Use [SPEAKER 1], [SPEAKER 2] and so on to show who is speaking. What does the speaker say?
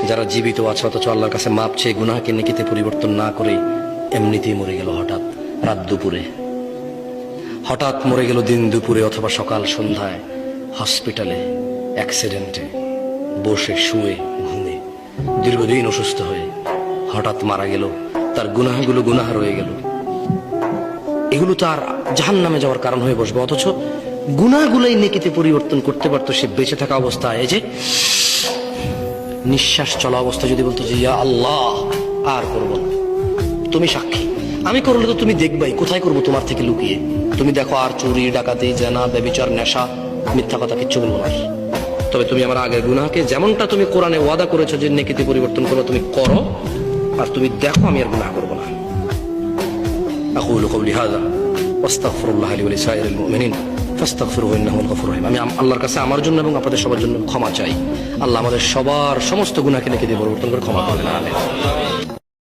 [SPEAKER 1] যারা জীবিত আছে অথচ আল্লাহর কাছে মাপ চেয়ে গুনাহকে নেকিতে পরিবর্তন না করে এমনিতেই মরে গেল হঠাৎ রাত দুপুরে, হঠাৎ মরে গেল দিন দুপুরে অথবা সকাল সন্ধ্যায়, হসপিটালে, অ্যাক্সিডেন্টে, বসে শুয়ে ঘুমে, দীর্ঘদিন অসুস্থ হয়ে হঠাৎ মারা গেল। তার গুনাহগুলো গুনাহ রয়ে গেল, এগুলো তার জাহান্নামে যাওয়ার কারণ হয়ে বসবে। অথচ গুনাহগুলোই নেকিতে পরিবর্তন করতে পারতো সে বেঁচে থাকা অবস্থায়। এই যে নিঃশ্বাস চলা অবস্থা যদি বলতো যে ইয়া আল্লাহ আর করবো না, তুমি সাক্ষী, আমি করলে তো তুমি দেখবাই, কোথায় করবো তোমার থেকে লুকিয়ে? তুমি দেখো আর চুরি, ডাকাতি, জেনা, ব্যভিচার, নেশা, মিথ্যা কথা কিচ্ছু বলবো না। তবে তুমি আমার আগের গুনাহকে যেমনটা তুমি কোরআনে ওয়াদা করেছো যে নেকিতে পরিবর্তন করো, তুমি করো, আর তুমি দেখো আমি আর গুনাহ করবো না। আকুলু কওলি হাযা ওয়াস্তাগফিরুল্লাহ লি ওয়া লিসাইরিল মুমিনিন ফাস্তাগফিরুহু ইন্নাহু হুয়াল গফুরুর রহিম। আমি আল্লাহর কাছে আমার জন্য এবং আপনাদের সবার জন্য ক্ষমা চাই। আল্লাহ আমাদের সবার সমস্ত গুনাহকে নেকিতে পরিবর্তন করে ক্ষমা করবেন। আমিন।